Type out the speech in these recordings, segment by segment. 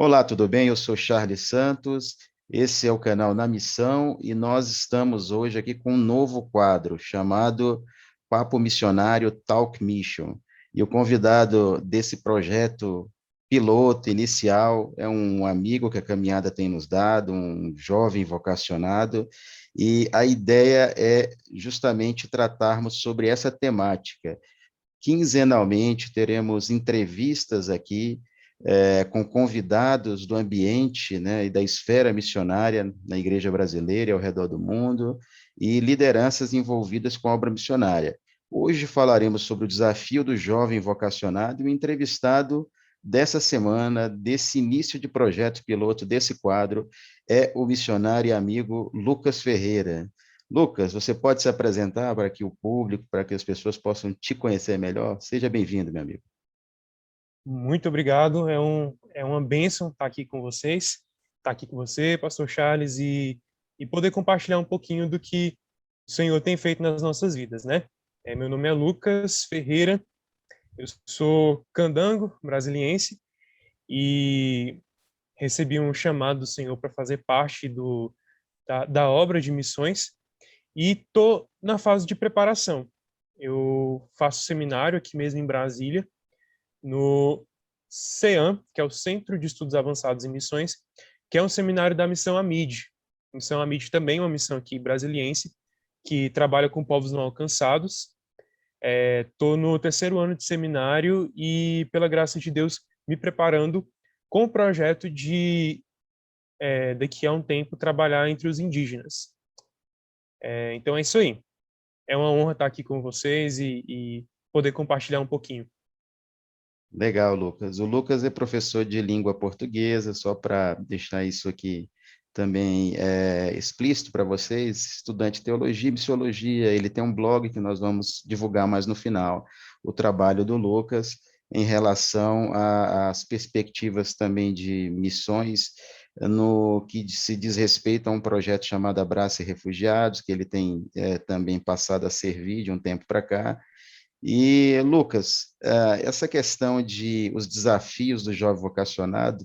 Olá, tudo bem? Eu sou Charles Santos, esse é o canal Na Missão e nós estamos hoje aqui com um novo quadro chamado Papo Missionário Talk Mission. E o convidado desse projeto piloto inicial é um amigo que a caminhada tem nos dado, um jovem vocacionado, e a ideia é justamente tratarmos sobre essa temática. Quinzenalmente teremos entrevistas aqui com convidados do ambiente, né, e da esfera missionária na Igreja Brasileira e ao redor do mundo, e lideranças envolvidas com a obra missionária. Hoje falaremos sobre o desafio do jovem vocacionado e o entrevistado dessa semana, desse início de projeto piloto, desse quadro, é o missionário e amigo Lucas Ferreira. Lucas, você pode se apresentar para que o público, para que as pessoas possam te conhecer melhor? Seja bem-vindo, meu amigo. Muito obrigado. É uma bênção estar aqui com vocês, estar aqui com você, Pastor Charles, e poder compartilhar um pouquinho do que o Senhor tem feito nas nossas vidas, né? Meu nome é Lucas Ferreira, eu sou candango brasiliense e recebi um chamado do Senhor para fazer parte da obra de missões e estou na fase de preparação. Eu faço seminário aqui mesmo em Brasília, no CEAM, que é o Centro de Estudos Avançados em Missões, que é um seminário da Missão AMID. Missão AMID também é uma missão aqui brasiliense, que trabalha com povos não alcançados. Estou no terceiro ano de seminário e, pela graça de Deus, me preparando com o projeto de, daqui a um tempo, trabalhar entre os indígenas. Então é isso aí. É uma honra estar aqui com vocês e poder compartilhar um pouquinho. Legal, Lucas. O Lucas é professor de língua portuguesa, só para deixar isso aqui também explícito para vocês, estudante de teologia e missiologia. Ele tem um blog que nós vamos divulgar mais no final, o trabalho do Lucas em relação às perspectivas também de missões no que se diz respeito a um projeto chamado Abrace Refugiados, que ele tem também passado a servir de um tempo para cá. E, Lucas, essa questão de os desafios do jovem vocacionado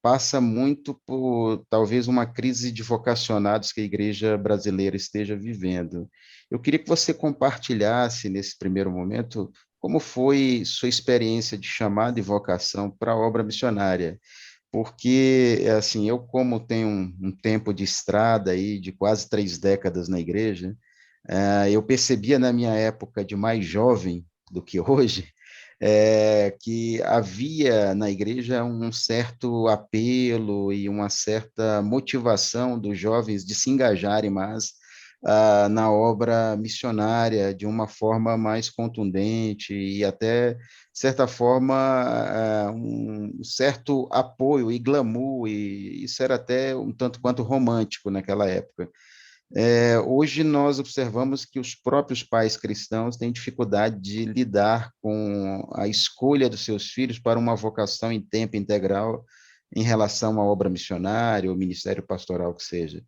passa muito por talvez uma crise de vocacionados que a igreja brasileira esteja vivendo. Eu queria que você compartilhasse nesse primeiro momento como foi sua experiência de chamada e vocação para a obra missionária, porque assim eu como tenho um tempo de estrada aí de quase 3 décadas na igreja, eu percebia na minha época de mais jovem do que hoje, que havia na igreja um certo apelo e uma certa motivação dos jovens de se engajarem mais na obra missionária de uma forma mais contundente e até, de certa forma, um certo apoio e glamour, e isso era até um tanto quanto romântico naquela época. Hoje nós observamos que os próprios pais cristãos têm dificuldade de lidar com a escolha dos seus filhos para uma vocação em tempo integral em relação à obra missionária ou ministério pastoral que seja.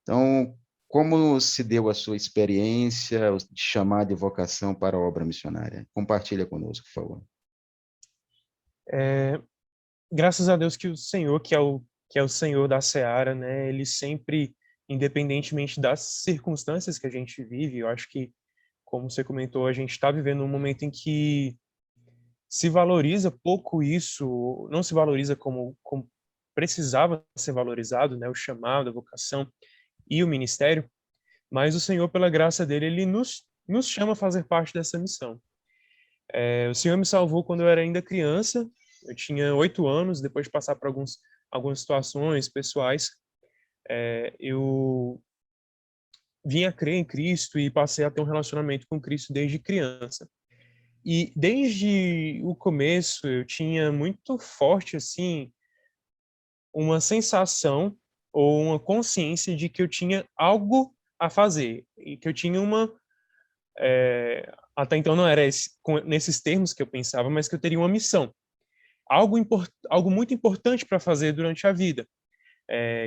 Então, como se deu a sua experiência de chamada e vocação para a obra missionária? Compartilha conosco, por favor. É, Graças a Deus que o Senhor, que é o Senhor da seara, né, ele sempre, independentemente das circunstâncias que a gente vive, eu acho que, como você comentou, a gente está vivendo um momento em que se valoriza pouco isso, não se valoriza como precisava ser valorizado, né, o chamado, a vocação e o ministério, mas o Senhor, pela graça dele, ele nos chama a fazer parte dessa missão. O Senhor me salvou quando eu era ainda criança. Eu tinha 8 anos. Depois de passar por algumas situações pessoais, eu vim a crer em Cristo e passei a ter um relacionamento com Cristo desde criança. E desde o começo eu tinha muito forte assim uma sensação ou uma consciência de que eu tinha algo a fazer e que eu tinha até então não era nesses termos que eu pensava, mas que eu teria uma missão, algo muito importante para fazer durante a vida,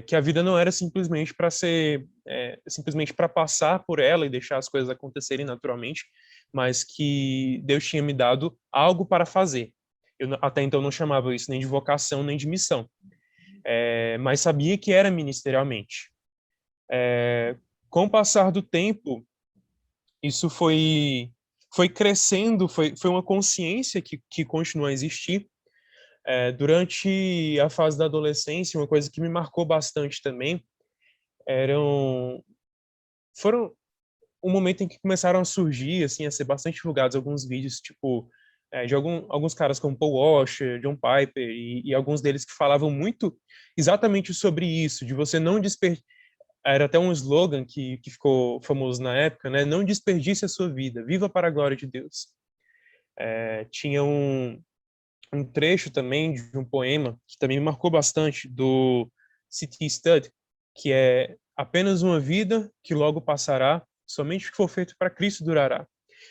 que a vida não era simplesmente para ser, simplesmente para passar por ela e deixar as coisas acontecerem naturalmente, mas que Deus tinha me dado algo para fazer. até então não chamava isso nem de vocação nem de missão, mas sabia que era ministerialmente. Com o passar do tempo, isso foi crescendo, foi uma consciência que continua a existir. Durante a fase da adolescência, uma coisa que me marcou bastante também foram um momento em que começaram a surgir, assim, a ser bastante divulgados alguns vídeos, tipo, de alguns caras como Paul Washer, John Piper, e alguns deles que falavam muito exatamente sobre isso, de você não desperdiçar. Era até um slogan que ficou famoso na época, né? Não desperdice a sua vida, viva para a glória de Deus. Tinha um trecho também de um poema que também me marcou bastante, do C.T. Studd, que é: apenas uma vida que logo passará, somente o que for feito para Cristo durará.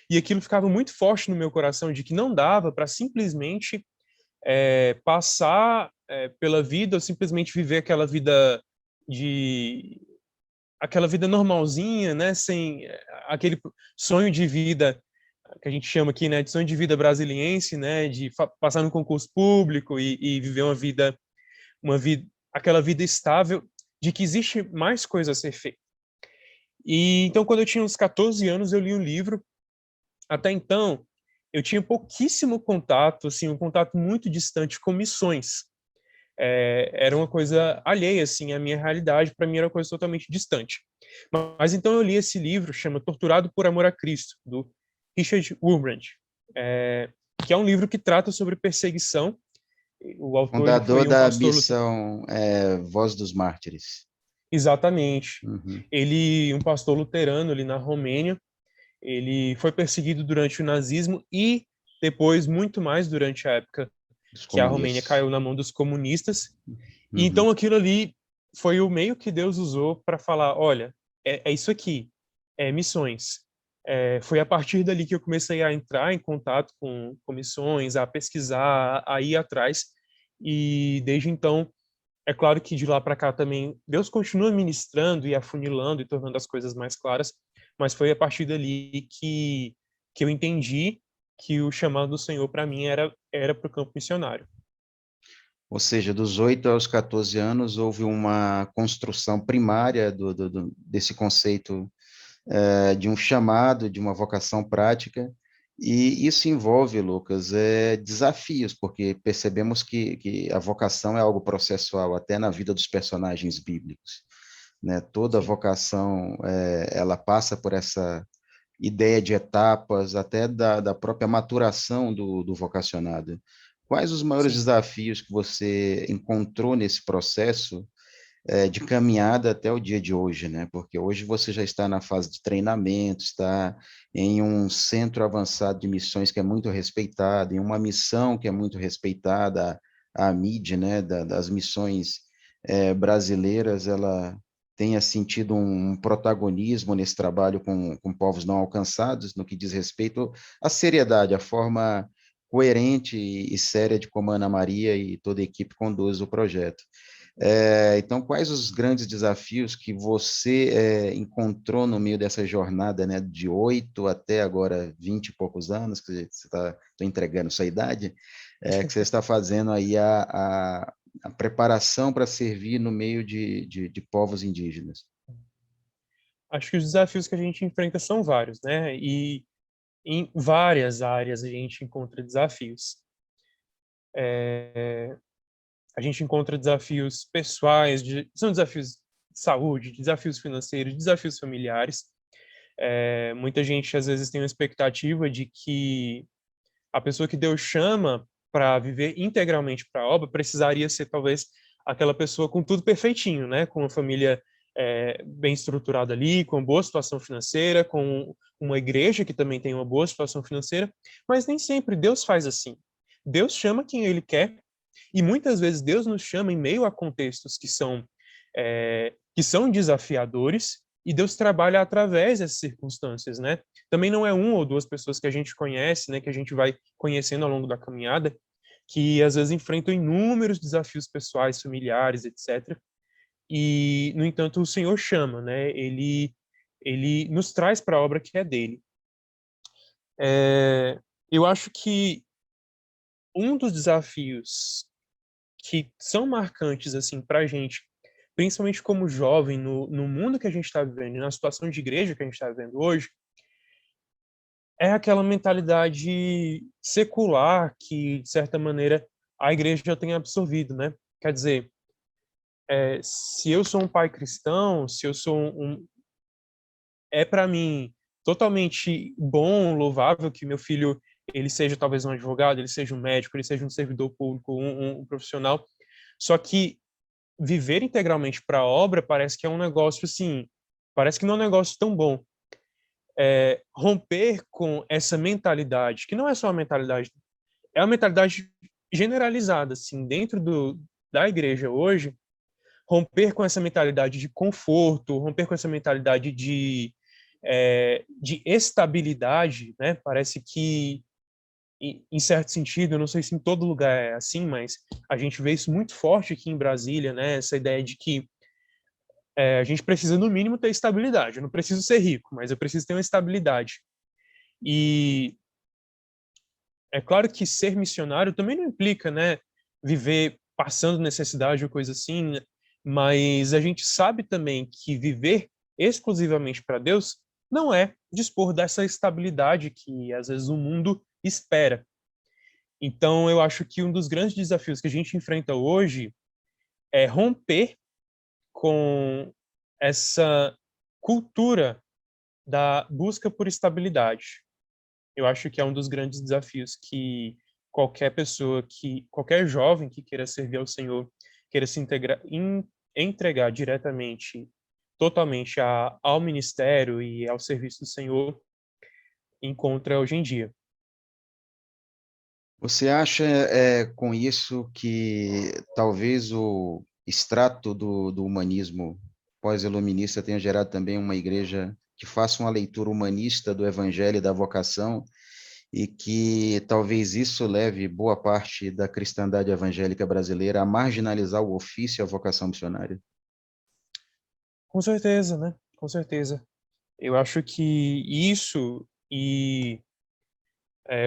E aquilo ficava muito forte no meu coração, de que não dava para simplesmente passar pela vida, ou simplesmente viver de aquela vida normalzinha, né, sem aquele sonho de vida que a gente chama aqui, né, de sonho de vida brasiliense, né, de passar no concurso público e viver uma vida, aquela vida estável, de que existe mais coisa a ser feita. E então, quando eu tinha uns 14 anos, eu li um livro. Até então, eu tinha pouquíssimo contato, assim, um contato muito distante com missões. Era uma coisa alheia, assim, à minha realidade. Para mim era uma coisa totalmente distante. Mas então eu li esse livro, chama Torturado por Amor a Cristo, do Richard Wurmbrand, que é um livro que trata sobre perseguição. O autor, ele Fundador foi um da pastor. missão Voz dos Mártires. Exatamente. Uhum. Ele, um pastor luterano ali na Romênia, ele foi perseguido durante o nazismo e depois, muito mais, durante a época Dos que a Romênia comunistas. caiu na mão dos comunistas. E Uhum. então aquilo ali foi o meio que Deus usou para falar: olha, é isso aqui, missões. Foi a partir dali que eu comecei a entrar em contato com missões, a pesquisar, a ir atrás. E desde então, é claro que de lá para cá também Deus continua ministrando e afunilando e tornando as coisas mais claras, mas foi a partir dali que eu entendi que o chamado do Senhor para mim era para o campo missionário. Ou seja, dos 8 aos 14 anos, houve uma construção primária desse conceito de um chamado, de uma vocação prática, e isso envolve, Lucas, desafios, porque percebemos que a vocação é algo processual, até na vida dos personagens bíblicos, né? Toda Sim, vocação, ela passa por essa ideia de etapas, até da própria maturação do vocacionado. Quais os maiores sim. desafios que você encontrou nesse processo de caminhada até o dia de hoje, né? Porque hoje você já está na fase de treinamento, está em um centro avançado de missões que é muito respeitado, em uma missão que é muito respeitada, a MID, né, das missões brasileiras, ela tenha sentido um protagonismo nesse trabalho com povos não alcançados, no que diz respeito à seriedade, à forma coerente e séria de como a Ana Maria e toda a equipe conduz o projeto. Então, quais os grandes desafios que você encontrou no meio dessa jornada, né, de 8 até agora 20 e poucos anos, que você está entregando sua idade, que você está fazendo aí a preparação para servir no meio de povos indígenas? Acho que os desafios que a gente enfrenta são vários, né? E em várias áreas a gente encontra desafios. A gente encontra desafios pessoais, são desafios de saúde, desafios financeiros, desafios familiares. Muita gente às vezes tem uma expectativa de que a pessoa que Deus chama para viver integralmente para a obra precisaria ser talvez aquela pessoa com tudo perfeitinho, né? Com uma família bem estruturada ali, com boa situação financeira, com uma igreja que também tem uma boa situação financeira, mas nem sempre Deus faz assim. Deus chama quem Ele quer e muitas vezes Deus nos chama em meio a contextos que são desafiadores e Deus trabalha através dessas circunstâncias, né? Também não é uma ou duas pessoas que a gente conhece, né, que a gente vai conhecendo ao longo da caminhada, que às vezes enfrentam inúmeros desafios pessoais, familiares, etc. E, no entanto, o Senhor chama, né? Ele nos traz para a obra que é dele. Eu acho que um dos desafios que são marcantes assim para a gente, principalmente como jovem, no mundo que a gente está vivendo, na situação de igreja que a gente está vivendo hoje, é aquela mentalidade secular que, de certa maneira, a igreja já tem absorvido, né? Quer dizer, se eu sou um pai cristão, se eu sou é para mim totalmente bom, louvável que meu filho ele seja talvez um advogado, ele seja um médico, ele seja um servidor público, um profissional. Só que viver integralmente para a obra parece que é um negócio assim, parece que não é um negócio tão bom. Romper com essa mentalidade, que não é só uma mentalidade, é uma mentalidade generalizada, assim, dentro da igreja hoje, romper com essa mentalidade de conforto, romper com essa mentalidade de estabilidade, né? Parece que, em certo sentido, eu não sei se em todo lugar é assim, mas a gente vê isso muito forte aqui em Brasília, né? Essa ideia de que a gente precisa, no mínimo, ter estabilidade. Eu não preciso ser rico, mas eu preciso ter uma estabilidade. E é claro que ser missionário também não implica, né, viver passando necessidade ou coisa assim, né? Mas a gente sabe também que viver exclusivamente para Deus não é dispor dessa estabilidade que às vezes o mundo espera. Então, eu acho que um dos grandes desafios que a gente enfrenta hoje é romper com essa cultura da busca por estabilidade. Eu acho que é um dos grandes desafios que qualquer jovem que queira servir ao Senhor, queira se entregar diretamente, totalmente ao ministério e ao serviço do Senhor, encontra hoje em dia. Você acha, com isso, que talvez o extrato do humanismo pós-iluminista tenha gerado também uma igreja que faça uma leitura humanista do evangelho e da vocação, e que talvez isso leve boa parte da cristandade evangélica brasileira a marginalizar o ofício e a vocação missionária? Com certeza, né? Com certeza. Eu acho que isso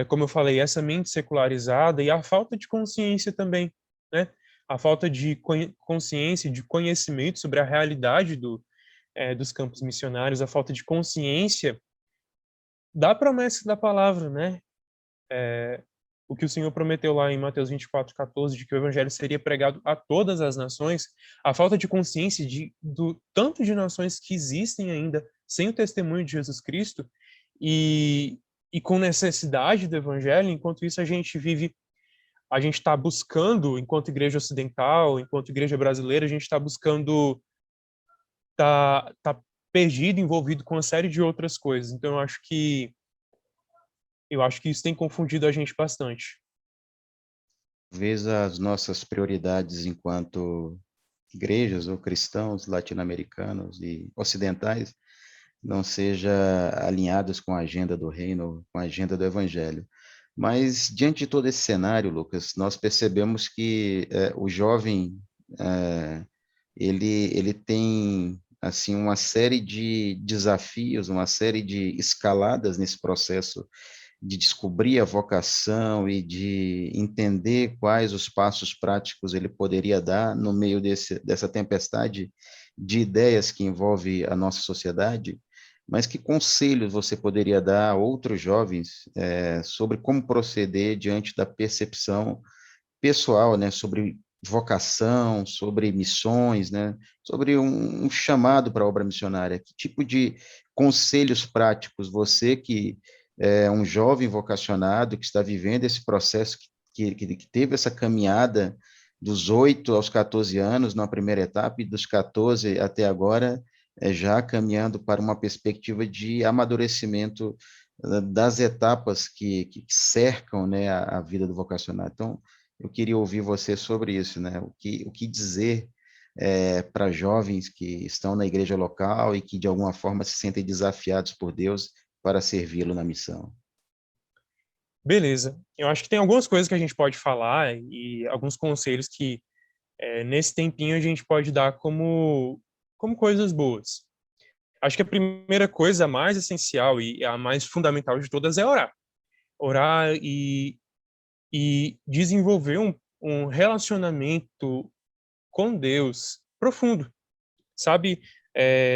como eu falei, essa mente secularizada e a falta de consciência também, né? A falta de consciência, de conhecimento sobre a realidade dos campos missionários, a falta de consciência da promessa da palavra, né? O que o Senhor prometeu lá em Mateus 24:14, de que o evangelho seria pregado a todas as nações, a falta de consciência do tanto de nações que existem ainda sem o testemunho de Jesus Cristo e, e com necessidade do evangelho, enquanto isso a gente está buscando, enquanto igreja ocidental, enquanto igreja brasileira, a gente está buscando, tá perdido, envolvido com uma série de outras coisas. Então eu acho que isso tem confundido a gente bastante. Talvez as nossas prioridades enquanto igrejas ou cristãos latino-americanos e ocidentais não seja alinhadas com a agenda do reino, com a agenda do evangelho. Mas diante de todo esse cenário, Lucas, nós percebemos que o jovem ele tem assim uma série de desafios, uma série de escaladas nesse processo de descobrir a vocação e de entender quais os passos práticos ele poderia dar no meio dessa tempestade de ideias que envolve a nossa sociedade, mas que conselhos você poderia dar a outros jovens sobre como proceder diante da percepção pessoal, né, sobre vocação, sobre missões, né, sobre um chamado para a obra missionária? Que tipo de conselhos práticos você que é um jovem vocacionado que está vivendo esse processo, que teve essa caminhada dos 8 aos 14 anos na primeira etapa e dos 14 até agora, já caminhando para uma perspectiva de amadurecimento das etapas que cercam, né, a vida do vocacionado. Então, eu queria ouvir você sobre isso, né? O que dizer para jovens que estão na igreja local e que de alguma forma se sentem desafiados por Deus para servi-lo na missão. Beleza. Eu acho que tem algumas coisas que a gente pode falar e alguns conselhos que, nesse tempinho, a gente pode dar como coisas boas. Acho que a primeira coisa, a mais essencial e a mais fundamental de todas é orar. Orar e desenvolver um relacionamento com Deus profundo, sabe?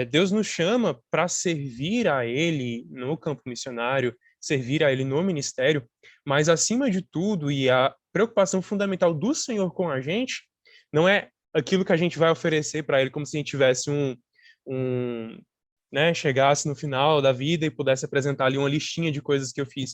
Deus nos chama para servir a Ele no campo missionário, servir a Ele no ministério, mas acima de tudo, e a preocupação fundamental do Senhor com a gente, não é aquilo que a gente vai oferecer para Ele, como se a gente tivesse né, chegasse no final da vida e pudesse apresentar ali uma listinha de coisas que eu fiz.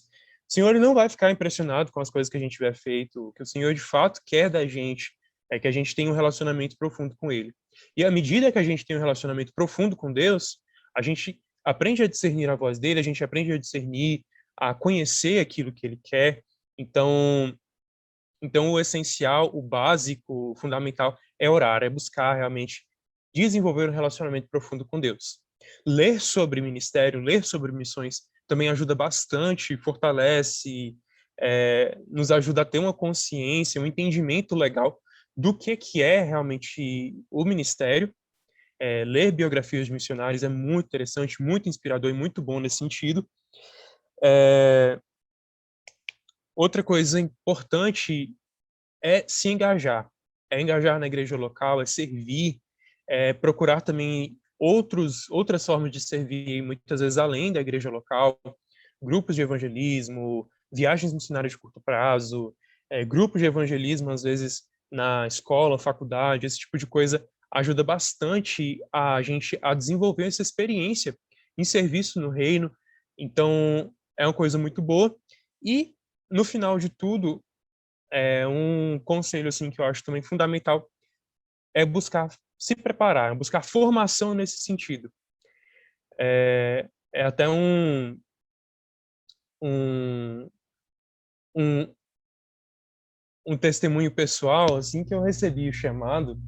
O Senhor não vai ficar impressionado com as coisas que a gente tiver feito. O que o Senhor de fato quer da gente é que a gente tenha um relacionamento profundo com Ele. E à medida que a gente tem um relacionamento profundo com Deus, a gente aprende a discernir a voz dele, a gente aprende a discernir, a conhecer aquilo que ele quer. Então o essencial, o básico, o fundamental é orar, é buscar realmente desenvolver um relacionamento profundo com Deus. Ler sobre ministério, ler sobre missões também ajuda bastante, fortalece, nos ajuda a ter uma consciência, um entendimento legal do que é realmente o ministério. Ler biografias de missionários é muito interessante, muito inspirador e muito bom nesse sentido. Outra coisa importante é se engajar. É engajar na igreja local, é servir, é procurar também outras formas de servir, muitas vezes além da igreja local, grupos de evangelismo, viagens missionárias de curto prazo, grupos de evangelismo, às vezes, na escola, faculdade, esse tipo de coisa ajuda bastante a gente a desenvolver essa experiência em serviço no reino. Então, é uma coisa muito boa. E, no final de tudo, um conselho assim que eu acho também fundamental é buscar se preparar, buscar formação nesse sentido. É até um, um, um testemunho pessoal, assim que eu recebi o chamado,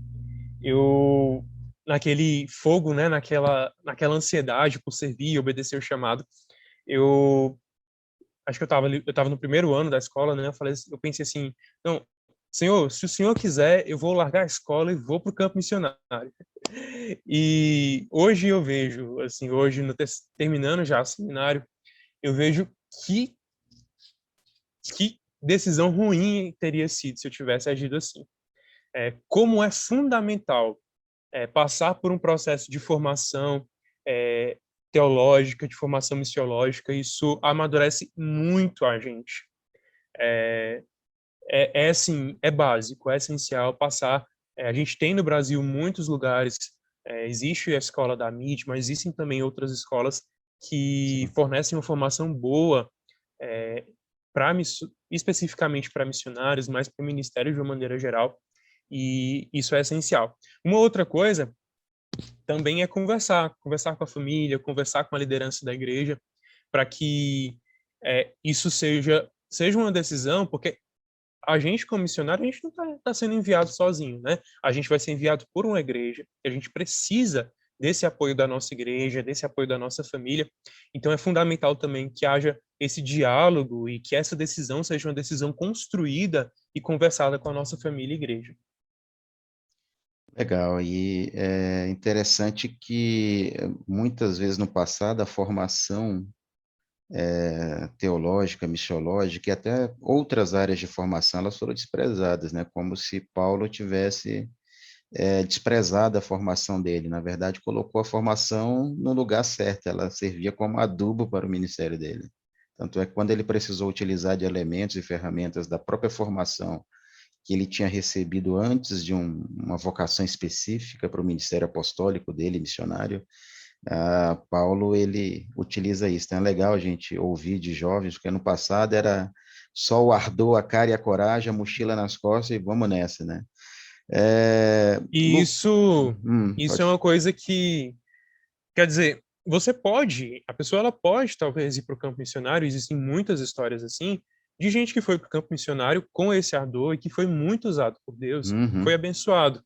eu naquele fogo, né, naquela ansiedade por servir e obedecer o chamado, eu acho que eu tava no primeiro ano da escola, né? Eu pensei assim, não, Senhor, se o Senhor quiser, eu vou largar a escola e vou para o campo missionário. E hoje eu vejo, assim, hoje terminando já o seminário, eu vejo que decisão ruim teria sido se eu tivesse agido assim. Como é fundamental passar por um processo de formação teológica, de formação missiológica, isso amadurece muito a gente. Assim, é básico, é essencial passar. A gente tem no Brasil muitos lugares, existe a escola da MIT, mas existem também outras escolas que Sim. fornecem uma formação boa, é, especificamente para missionários, mas para o ministério de uma maneira geral, e isso é essencial. Uma outra coisa também é conversar com a família, conversar com a liderança da igreja, para que isso seja uma decisão, porque a gente, como missionário, a gente não está sendo enviado sozinho, né? A gente vai ser enviado por uma igreja, e a gente precisa desse apoio da nossa igreja, desse apoio da nossa família. Então, é fundamental também que haja esse diálogo e que essa decisão seja uma decisão construída e conversada com a nossa família e igreja. Legal, e é interessante que muitas vezes no passado a formação teológica, missiológica e até outras áreas de formação elas foram desprezadas, né? Como se Paulo tivesse desprezado a formação dele. Na verdade, colocou a formação no lugar certo, ela servia como adubo para o ministério dele. Tanto é que quando ele precisou utilizar de elementos e ferramentas da própria formação que ele tinha recebido antes de uma vocação específica para o ministério apostólico dele, missionário, Paulo, ele utiliza isso. Então é legal a gente ouvir de jovens, porque no passado era só o ardor, a cara e a coragem, a mochila nas costas e vamos nessa, né? E isso é Pode. uma coisa que, quer dizer, a pessoa ela pode talvez ir para o campo missionário, existem muitas histórias assim, de gente que foi para o campo missionário com esse ardor e que foi muito usado por Deus, foi Uhum, abençoado.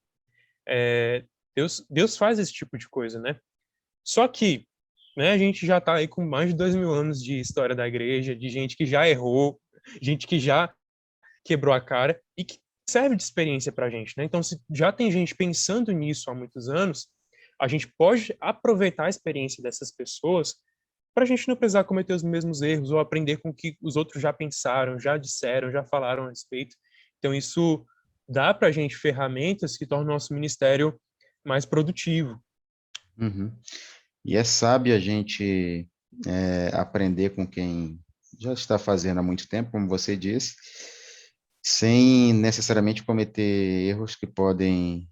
Deus faz esse tipo de coisa, né? Só que, né, a gente já está aí com mais de 2000 anos de história da igreja, de gente que já errou, gente que já quebrou a cara e que serve de experiência para a gente, né? Então, se já tem gente pensando nisso há muitos anos, a gente pode aproveitar a experiência dessas pessoas para a gente não precisar cometer os mesmos erros ou aprender com o que os outros já pensaram, já disseram, já falaram a respeito. Então, isso dá para a gente ferramentas que tornam o nosso ministério mais produtivo. Uhum. E é sábio a gente aprender com quem já está fazendo há muito tempo, como você disse, sem necessariamente cometer erros que podem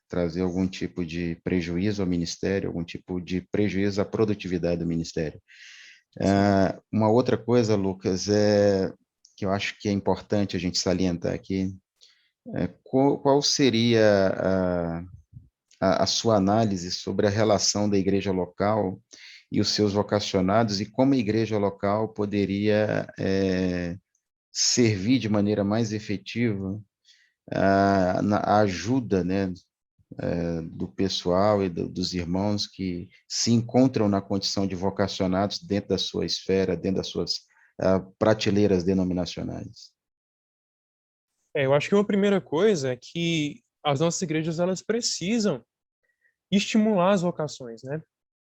trazer algum tipo de prejuízo ao ministério, algum tipo de prejuízo à produtividade do ministério. Sim. Uma outra coisa, Lucas, que eu acho que é importante a gente salientar aqui, qual seria a sua análise sobre a relação da igreja local e os seus vocacionados e como a igreja local poderia servir de maneira mais efetiva na ajuda, né, do pessoal e dos irmãos que se encontram na condição de vocacionados dentro da sua esfera, dentro das suas prateleiras denominacionais. Eu acho que uma primeira coisa é que as nossas igrejas elas precisam estimular as vocações, né?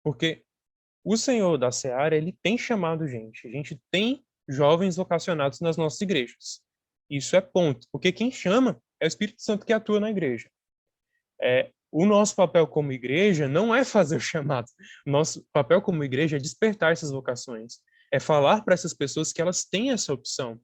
Porque o Senhor da Seara, ele tem chamado gente. A gente tem jovens vocacionados nas nossas igrejas. Isso é ponto. Porque quem chama é o Espírito Santo que atua na igreja. O nosso papel como igreja não é fazer o chamado. O nosso papel como igreja é despertar essas vocações. É falar para essas pessoas que elas têm essa opção.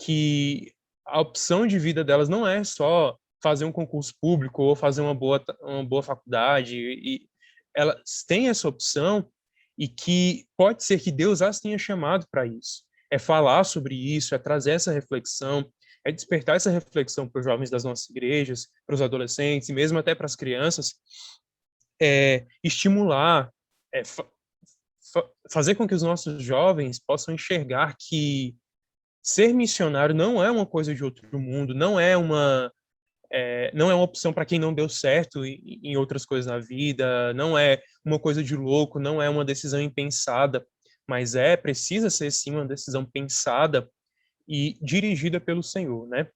Que a opção de vida delas não é só fazer um concurso público ou fazer uma boa faculdade. E elas têm essa opção e que pode ser que Deus as tenha chamado para isso. É falar sobre isso, é trazer essa reflexão, é despertar essa reflexão para os jovens das nossas igrejas, para os adolescentes e mesmo até para as crianças, estimular, é, fa fazer com que os nossos jovens possam enxergar que ser missionário não é uma coisa de outro mundo, não é uma opção para quem não deu certo em outras coisas na vida, não é uma coisa de louco, não é uma decisão impensada, mas precisa ser sim uma decisão pensada e dirigida pelo Senhor, né?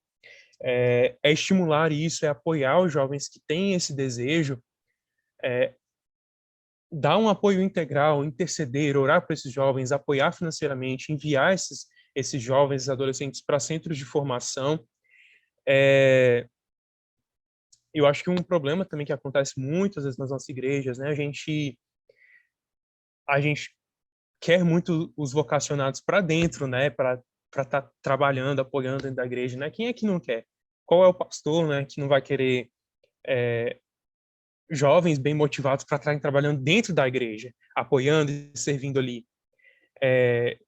É estimular isso, é apoiar os jovens que têm esse desejo, dar um apoio integral, interceder, orar por esses jovens, apoiar financeiramente, enviar esses jovens, esses adolescentes para centros de formação. Eu acho que um problema também que acontece muitas vezes nas nossas igrejas, né? A gente quer muito os vocacionados para dentro, né? Para estar trabalhando, apoiando dentro da igreja, né? Quem é que não quer? Qual é o pastor, né? Que não vai querer jovens bem motivados para estarem trabalhando dentro da igreja, apoiando e servindo ali.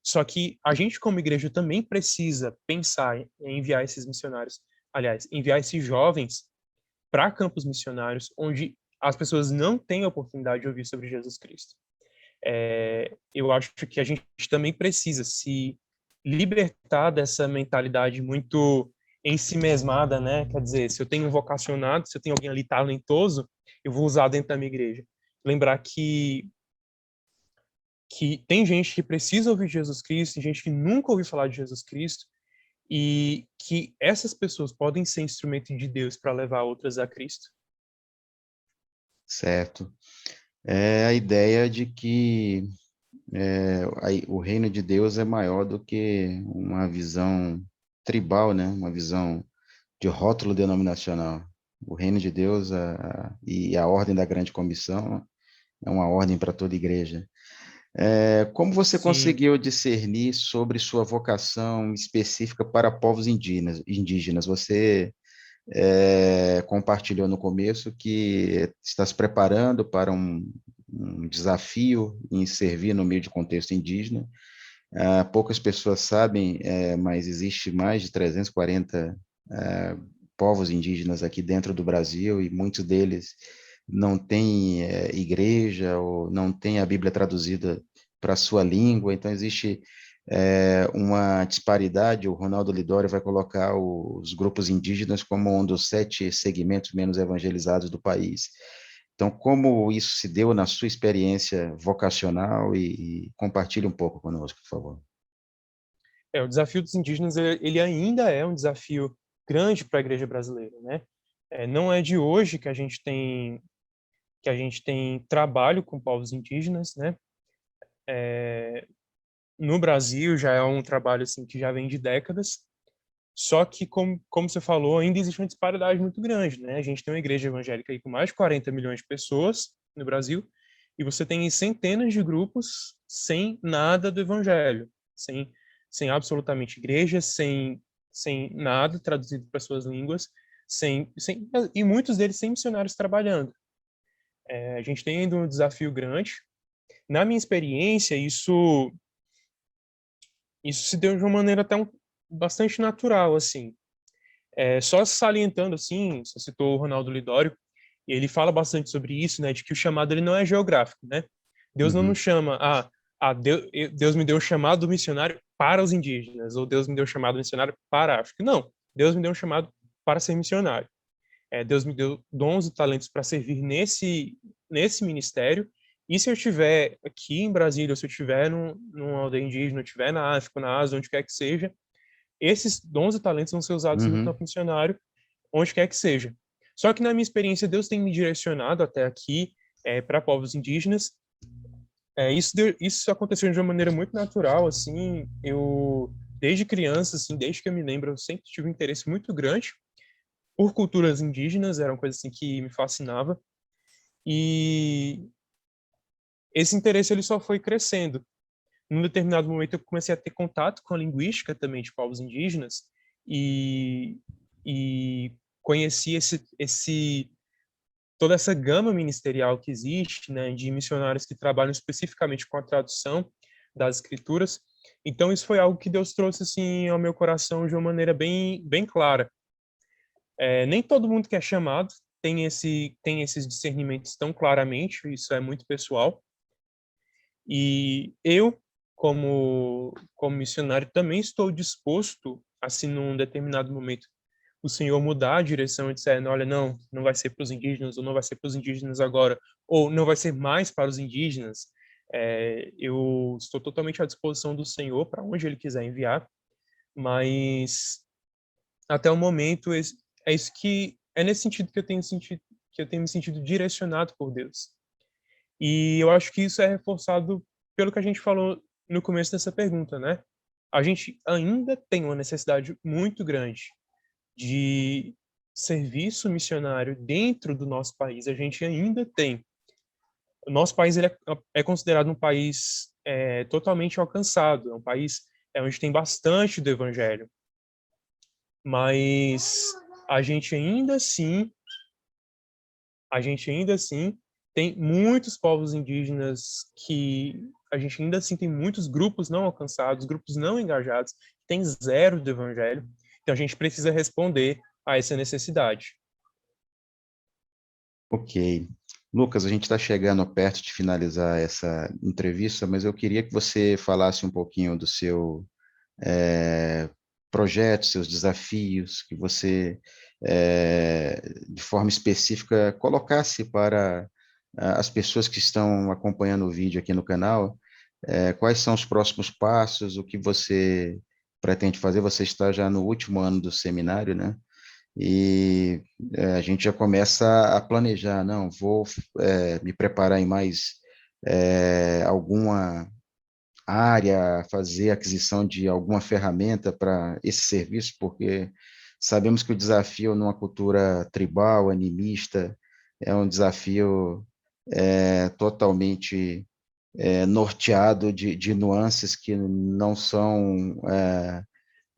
Só que a gente, como igreja, também precisa pensar em enviar esses missionários, aliás, enviar esses jovens para campos missionários, onde as pessoas não têm a oportunidade de ouvir sobre Jesus Cristo. Eu acho que a gente também precisa se libertar dessa mentalidade muito ensimesmada, né? Quer dizer, se eu tenho um vocacionado, se eu tenho alguém ali talentoso, eu vou usar dentro da minha igreja. Lembrar que tem gente que precisa ouvir Jesus Cristo, tem gente que nunca ouviu falar de Jesus Cristo, e que essas pessoas podem ser instrumento de Deus para levar outras a Cristo. Certo. É a ideia de que o reino de Deus é maior do que uma visão tribal, né? Uma visão de rótulo denominacional. O reino de Deus e a ordem da grande comissão é uma ordem para toda igreja. Como você Sim, conseguiu discernir sobre sua vocação específica para povos indígenas? Você compartilhou no começo que está se preparando para um desafio em servir no meio de contexto indígena. Poucas pessoas sabem, mas existe mais de 340 povos indígenas aqui dentro do Brasil e muitos deles não têm igreja ou não têm a Bíblia traduzida para a sua língua, então existe uma disparidade. O Ronaldo Lidório vai colocar os grupos indígenas como um dos 7 segmentos menos evangelizados do país. Então, como isso se deu na sua experiência vocacional e compartilhe um pouco conosco, por favor. o desafio dos indígenas ele ainda é um desafio grande para a igreja brasileira, né? Não é de hoje que a gente tem trabalho com povos indígenas, né? no Brasil já é um trabalho assim que já vem de décadas. Só que, como você falou, ainda existe uma disparidade muito grande, né? A gente tem uma igreja evangélica aí com mais de 40 milhões de pessoas no Brasil, e você tem centenas de grupos sem nada do evangelho, sem absolutamente igreja, sem nada traduzido para suas línguas, e muitos deles sem missionários trabalhando. A gente tem ainda um desafio grande. Na minha experiência, isso se deu de uma maneira até bastante natural, assim. Só salientando, assim, você citou o Ronaldo Lidório, e ele fala bastante sobre isso, né, de que o chamado ele não é geográfico, né? Deus não nos Uhum, chama, Deus me deu um chamado missionário para os indígenas, ou Deus me deu um chamado missionário para a África. Não, Deus me deu um chamado para ser missionário. Deus me deu dons e talentos para servir nesse ministério, e se eu estiver aqui em Brasília, ou se eu estiver numa aldeia indígena, eu estiver na África, na Ásia, onde quer que seja, esses dons e talentos vão ser usados no uhum, campo missionário, onde quer que seja. Só que na minha experiência, Deus tem me direcionado até aqui para povos indígenas. Isso aconteceu de uma maneira muito natural, assim. Eu desde criança, assim, desde que eu me lembro, eu sempre tive um interesse muito grande por culturas indígenas, era uma coisa assim que me fascinava. E esse interesse ele só foi crescendo. Num determinado momento eu comecei a ter contato com a linguística também de povos indígenas e, e conheci toda essa gama ministerial que existe, né, de missionários que trabalham especificamente com a tradução das escrituras. Então isso foi algo que Deus trouxe assim ao meu coração de uma maneira bem clara. Nem todo mundo que é chamado tem esses discernimentos tão claramente, isso é muito pessoal. E eu, como missionário, também estou disposto, assim, num determinado momento, o Senhor mudar a direção e disser, olha, não vai ser para os indígenas, ou não vai ser para os indígenas agora, ou não vai ser mais para os indígenas. Eu estou totalmente à disposição do Senhor para onde Ele quiser enviar, mas até o momento é isso que é nesse sentido que eu tenho me sentido direcionado por Deus. E eu acho que isso é reforçado pelo que a gente falou no começo dessa pergunta, né? A gente ainda tem uma necessidade muito grande de serviço missionário dentro do nosso país. A gente ainda tem. O nosso país ele é considerado um país totalmente alcançado, é um país onde tem bastante do evangelho, mas a gente ainda assim a gente ainda assim tem muitos povos indígenas que a gente ainda assim tem muitos grupos não alcançados, grupos não engajados, tem zero do evangelho. Então a gente precisa responder a essa necessidade. ok. Lucas, a gente está chegando perto de finalizar essa entrevista, mas eu queria que você falasse um pouquinho do seu eh, projeto, seus desafios, que você, de forma específica, colocasse para as pessoas que estão acompanhando o vídeo aqui no canal, quais são os próximos passos, o que você pretende fazer. Você está já no último ano do seminário, né? E a gente já começa a planejar, não, vou me preparar em mais alguma área, fazer aquisição de alguma ferramenta para esse serviço, porque sabemos que o desafio numa cultura tribal, animista, é um desafio totalmente norteado de nuances que não são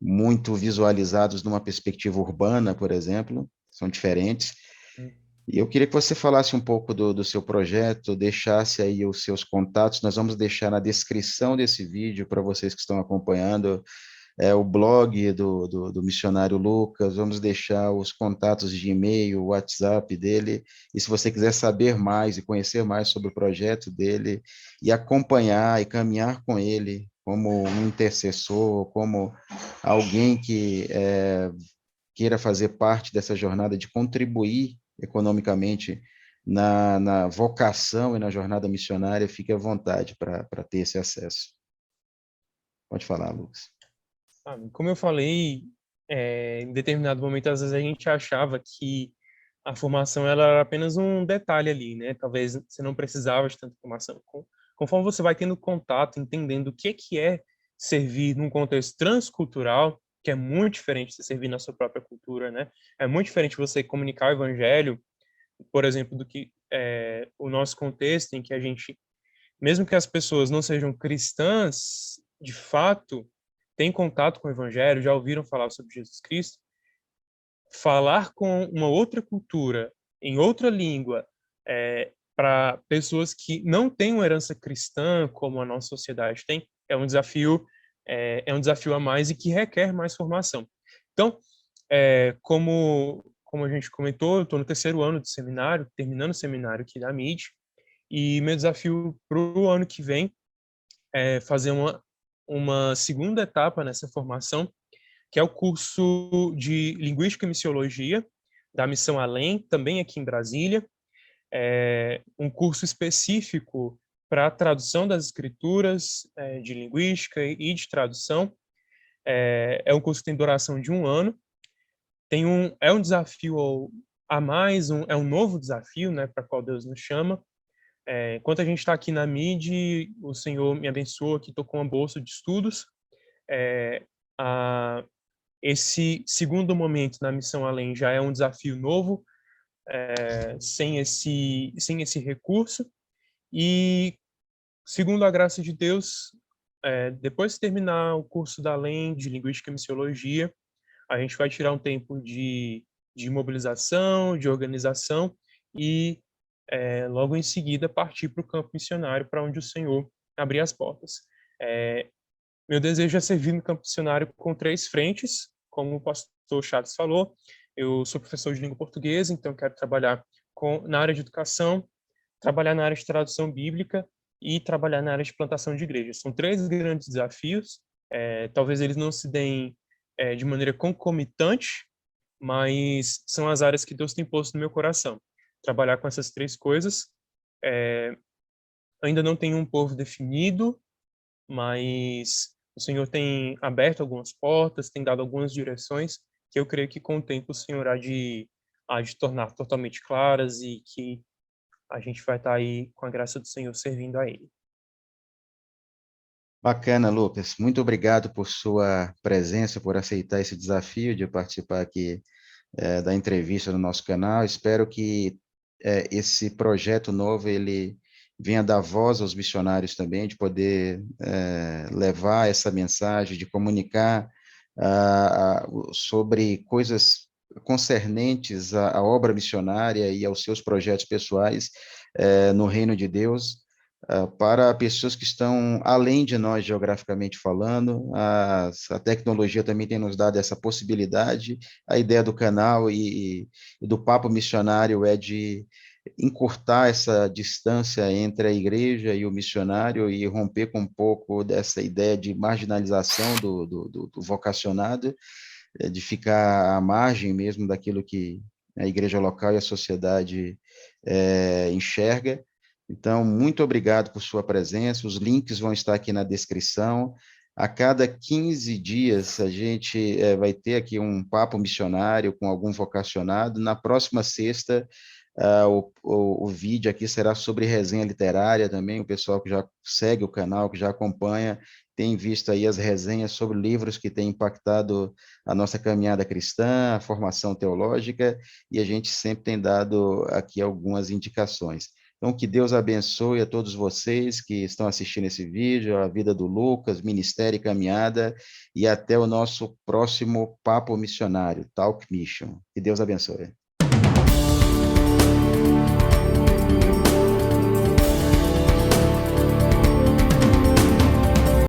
muito visualizados numa perspectiva urbana, por exemplo, são diferentes. E eu queria que você falasse um pouco do seu projeto, deixasse aí os seus contatos. Nós vamos deixar na descrição desse vídeo para vocês que estão acompanhando o blog do missionário Lucas, vamos deixar os contatos de e-mail, o WhatsApp dele, e se você quiser saber mais e conhecer mais sobre o projeto dele, e acompanhar e caminhar com ele como um intercessor, como alguém que queira fazer parte dessa jornada de contribuir economicamente na vocação e na jornada missionária, fique à vontade para ter esse acesso. Pode falar, Lucas. Como eu falei, em determinado momento, às vezes a gente achava que a formação ela era apenas um detalhe ali, né? Talvez você não precisava de tanta formação. conforme você vai tendo contato, entendendo o que é servir num contexto transcultural, que é muito diferente de você servir na sua própria cultura, né? É muito diferente você comunicar o evangelho, por exemplo, do que o nosso contexto, em que a gente, mesmo que as pessoas não sejam cristãs, de fato, têm contato com o evangelho, já ouviram falar sobre Jesus Cristo, falar com uma outra cultura, em outra língua, para pessoas que não têm uma herança cristã, como a nossa sociedade tem, é um desafio a mais e que requer mais formação. Então, como a gente comentou, eu estou no terceiro ano de seminário, terminando o seminário aqui da MID, e meu desafio para o ano que vem é fazer uma segunda etapa nessa formação, que é o curso de Linguística e Missiologia, da Missão Além, também aqui em Brasília. É um curso específico para a tradução das escrituras, de linguística e de tradução. É um curso que tem duração de 1 ano. É um desafio a mais, é um novo desafio, né, para qual Deus nos chama. Enquanto a gente está aqui na MID, o Senhor me abençoou, que estou com uma bolsa de estudos. Esse segundo momento na Missão Além já é um desafio novo, sem esse recurso. E, segundo a graça de Deus, depois de terminar o curso da Além de Linguística e Missiologia, a gente vai tirar um tempo de mobilização, de organização e, logo em seguida, partir para o campo missionário, para onde o Senhor abrir as portas. Meu desejo é servir no campo missionário com 3 frentes, como o pastor Chaves falou. Eu sou professor de língua portuguesa, então quero trabalhar na área de educação, trabalhar na área de tradução bíblica e trabalhar na área de plantação de igrejas. São 3 grandes desafios. Talvez eles não se deem de maneira concomitante, mas são as áreas que Deus tem posto no meu coração. Trabalhar com essas 3 coisas. Ainda não tenho um povo definido, mas o Senhor tem aberto algumas portas, tem dado algumas direções que eu creio que com o tempo o Senhor há de tornar totalmente claras e que a gente vai estar aí, com a graça do Senhor, servindo a Ele. Bacana, Lucas. Muito obrigado por sua presença, por aceitar esse desafio de participar aqui da entrevista no nosso canal. Espero que esse projeto novo ele venha dar voz aos missionários também, de poder levar essa mensagem, de comunicar sobre coisas concernentes à obra missionária e aos seus projetos pessoais no reino de Deus, para pessoas que estão além de nós geograficamente falando. A tecnologia também tem nos dado essa possibilidade. A ideia do canal e do papo missionário é de encurtar essa distância entre a igreja e o missionário e romper com um pouco dessa ideia de marginalização do vocacionado, de ficar à margem mesmo daquilo que a igreja local e a sociedade enxerga. Então, muito obrigado por sua presença. Os links vão estar aqui na descrição. A cada 15 dias, a gente vai ter aqui um papo missionário com algum vocacionado. Na próxima sexta, o vídeo aqui será sobre resenha literária também. O pessoal que já segue o canal, que já acompanha, tem visto aí as resenhas sobre livros que têm impactado a nossa caminhada cristã, a formação teológica, e a gente sempre tem dado aqui algumas indicações. Então, que Deus abençoe a todos vocês que estão assistindo esse vídeo, a vida do Lucas, Ministério e Caminhada, e até o nosso próximo Papo Missionário, Talk Mission. Que Deus abençoe.